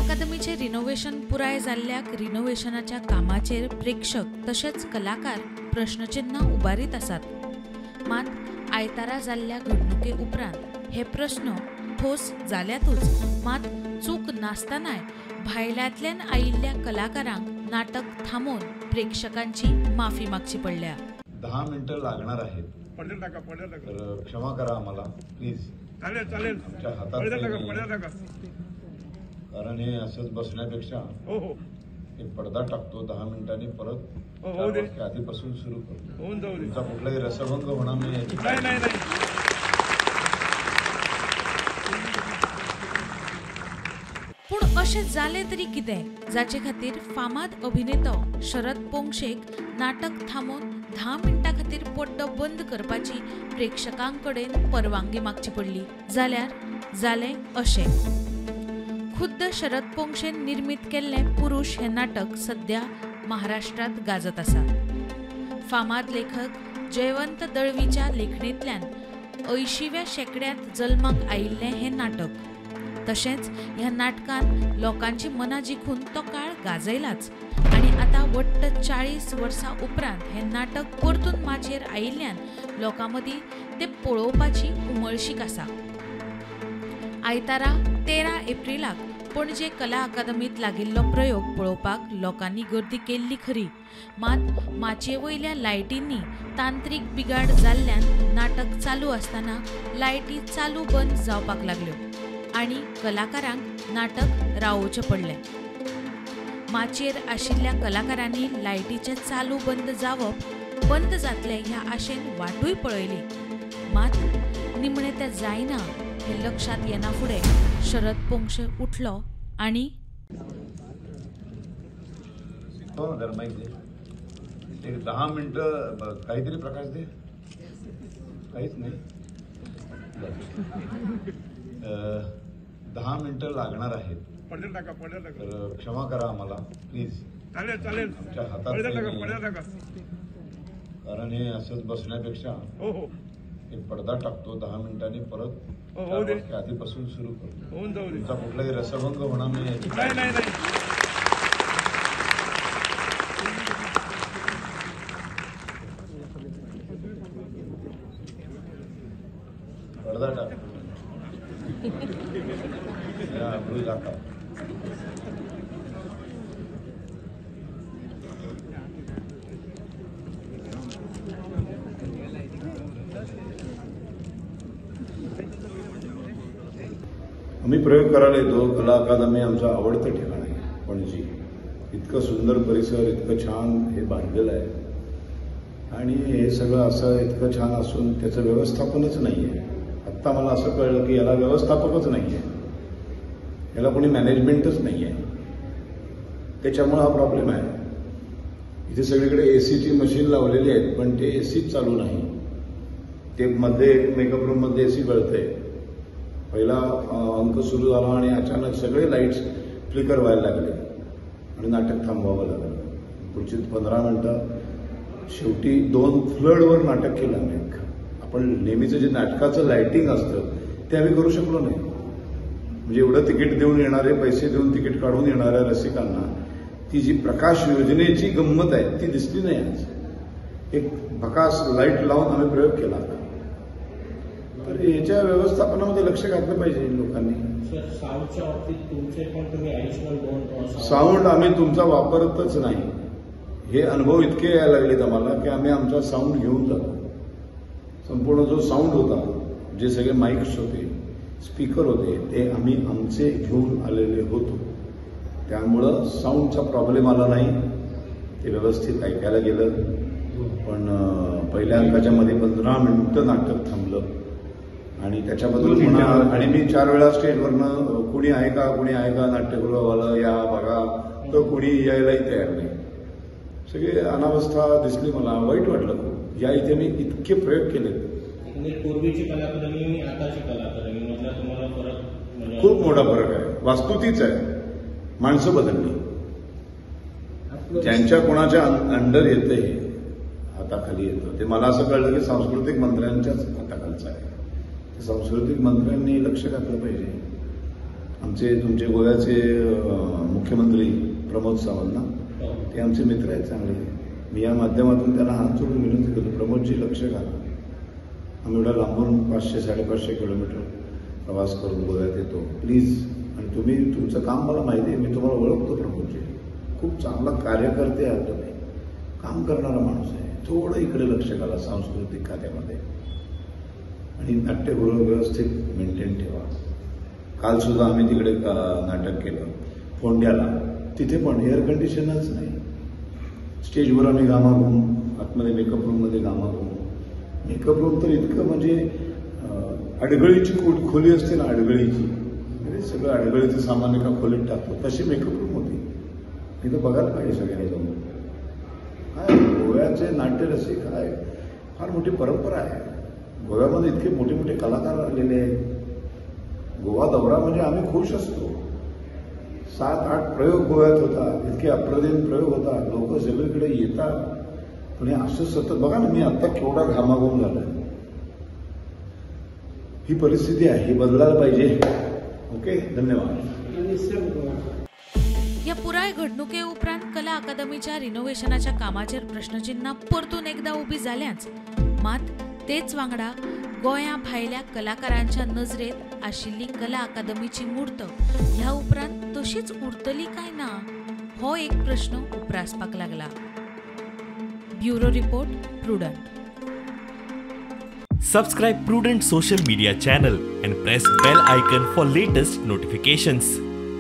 अकादमीचे रिनोव्हेशन पुराय जाल्ल्याक रिनोव्हेशनाच्या कामाचेर प्रेक्षक तशेंच कलाकार प्रश्नचिन्ह उबारीत आसात। मात आयतारा जाल्ल्या घडणुके उपरांत हे प्रश्न ठोस जाल्यातूच मात चूक नासतनाय भायल्यांतल्यान आयिल्ल्या कलाकारांक नाटक थांबोवन प्रेक्षकांची माफी मागची पडल्या। 10 मिनिटं लागणार आहेत, तर क्षमा करा आम्हाला प्लीज। चालेल आमच्या हातात कारण हे असंच बसण्यापेक्षा एक पडदा टाकतो, 10 मिनिटांनी परत आधीपासून सुरू करतो। तुमचा कुठलाही रसभंग होणार नाही। पूण अशें जालें तरी कितें जाचे खातीर फामाद अभिनेतो शरद पोंक्षेक नाटक थांबोवन 10 मिनटां खातीर पड्डो बंद करपाची प्रेक्षकांकडेन परवानगी मागची पडली। जाल्यार जालें अशें। खुद्द शरद पोंक्षेन निर्मित केल्लें पुरुष हें नाटक सध्या महाराष्ट्रांत गाजत आसा। फामाद लेखक जयवंत दळवीच्या लेखणेंतल्यान 80व्या शेंकड्यांत जल्माक आयिल्लें हें नाटक। तशेंच ह्या नाटकान लोकांची मनां जिखून तो काळ गाजयलाच आनी आतां वट्ट 40 वर्सां उपरांत हें नाटक परतून माचयेर आयिल्ल्यान लोकां मदीं तें पळोवपाची उमळशीक आसा। आयतारा 13 एप्रिलाक पणजे कला अकादमीत लागिल्लो प्रयोग पळोवपाक लोकांनी गर्दी केल्ली खरी, मात माचये वयल्या लायटींनी तांत्रीक बिगाड जाल्ल्यान नाटक चालू आसतना लायटी चालू बंद जावपाक लागल्यो आनी कलाकारांक नाटक रावोवचें पडलें। माचयेर आशिल्ल्या कलाकारांनी लायटीचें चालू बंद जावप बंद जातलें ह्या आशेन वाटूय पळयली, मात निमणें तें जायना हे लक्षात येना फुडें शरद पोंक्षे उठलो आनी 10 मिनिटं काहीतरी प्रकाश दे, काहीच नाही। 10 मिनिटं लागणार आहेत, तर क्षमा करा आम्हाला प्लीज। चालेल आमच्या हातात कारण हे असंच बसण्यापेक्षा एक पडदा टाकतो, 10 मिनिटांनी परत आधीपासून सुरू करतो। तुमचा कुठलाही रसभंग होणार नाही। पडदा टाकतो आम्ही प्रयोग करायला येतो। कला अकादमी आमचं आवडतं ठिकाण आहे पणजी। इतकं सुंदर परिसर, इतकं छान हे बांधलेलं आहे आणि हे सगळं असं इतकं छान असून त्याचं व्यवस्थापनच नाही आहे। आत्ता मला असं कळलं की याला व्यवस्थापकच नाही आहे, याला कोणी मॅनेजमेंटच नाही आहे, त्याच्यामुळे हा प्रॉब्लेम आहे। इथे सगळीकडे एसीची मशीन लावलेली आहेत, पण ते एसीच चालू नाही। ते मध्ये मेकअप रूममध्ये एसी गळतंय। पहिला अंक सुरू झाला आणि अचानक सगळे लाईट्स फ्लिकर व्हायला लागले आणि नाटक थांबवावं लागलं। पुढची 15 मिनिटं शेवटी 2 फ्लडवर नाटक केलं आम्ही। आपण नेहमीचं जे नाटकाचं लाईटिंग असतं ते आम्ही करू शकलो नाही। म्हणजे एवढं तिकीट देऊन येणारे, पैसे देऊन तिकीट काढून येणाऱ्या रसिकांना ती जी प्रकाश योजनेची गंमत आहे ती दिसली नाही। आज एक भकास लाईट लावून आम्ही प्रयोग केला, तर याच्या व्यवस्थापनामध्ये लक्ष घातलं पाहिजे लोकांनी। साऊंडच्या बाबतीत तुमचे पण तुम्ही ॲडिशनल साऊंड आम्ही तुमचा वापरतच नाही। हे अनुभव इतके यायला लागलेत आम्हाला की आम्ही आमचा साऊंड घेऊन जातो। संपूर्ण जो साऊंड होता, जे सगळे माईक्स होते, स्पीकर होते, ते आम्ही आमचे घेऊन आलेले होतो। त्यामुळं साऊंडचा प्रॉब्लेम आला नाही, ते व्यवस्थित ऐकायला गेलं। पण पहिल्या अंकाच्या मध्ये 15 मिनिटं नाटक थांबलं आणि त्याच्याबद्दल आणि मी 4 वेळा स्टेजवरनं कुणी आहे का नाट्यगृहवाला या बघा, तर कुणी यायलाही तयार नाही। सगळे अनावस्था दिसली, मला वाईट वाटलं खूप। या इथे मी इतके प्रयोग केले। पूर्वीची कला अकादमी आताची कला अकादमी मधला तुम्हाला फरक? खूप मोठा फरक आहे। वास्तू तीच आहे, माणसं बदलली। ज्यांच्या कोणाच्या अंडर येते हाताखाली येतं ते मला असं कळलं की सांस्कृतिक मंत्र्यांच्याच हाताखालचं आहे। सांस्कृतिक मंत्र्यांनी लक्ष घातलं पाहिजे। आमचे तुमचे गोव्याचे मुख्यमंत्री प्रमोद सावंत ना, हो. ते आमचे मित्र आहेत चांगले. मी या माध्यमातून त्यांना हात जोडून विनंती करतो, प्रमोदजी लक्ष घाला. आम्ही एवढा लांबून 500-550 किलोमीटर प्रवास करून गोव्यात येतो, प्लीज. आणि तुम्ही तुमचं काम मला माहिती आहे, मी तुम्हाला ओळखतो प्रमोदजी, खूप चांगला कार्यकर्ते आहात तुम्ही, काम करणारा माणूस आहे. थोडं इकडे लक्ष घाला सांस्कृतिक खात्यामध्ये आणि नाट्यगृह व्यवस्थित मेंटेन ठेवा. काल सुद्धा आम्ही तिकडे नाटक केलं फोंड्याला, तिथे पण एअर कंडिशनच नाही. स्टेजवर आम्ही गामा घुमू, आतमध्ये मेकअप रूममध्ये गामा घुमू. मेकअप रूम तर इतकं म्हणजे अडगळीची खोली असते ना, अडगळीची, म्हणजे सगळं अडगळीचं सामान एका खोलीत टाकतो, तशी मेकअप रूम होती. इथं बघायला पाहिजे सगळ्यांनी जाऊन. काय गोव्याचे नाट्यरसिक काय फार मोठी परंपरा आहे. गोव्यामध्ये इतके मोठे मोठे कलाकार आलेले आहेत. गोवा दौरा म्हणजे आम्ही खुश असतो. 7-8 प्रयोग गोव्यात होतात, इतके अप्रतिम प्रयोग होतात, लोक सगळीकडे येतात. पण हे असं सतत बघा ना, मी आता केवढा घामाघूम झालाय. ही परिस्थिती आहे, ही बदलायला पाहिजे. ओके, धन्यवाद. या पुराय घडणुके उपरांत कला अकादमीच्या रिनोव्हेशनाच्या कामाचेर प्रश्नचिन्हां परतून एकदा उबी जाल्याच, मात तेच वांगडा गोंया भायल्या कलाकारांच्या नजरेत आशिल्ली कला अकादमीची मूर्त ह्या उपरांत तशीच उरतली काय ना, हो एक प्रश्न उपरासपाक लागला. Bureau report, prudent. Subscribe Prudent social media channel and press bell icon for latest notifications.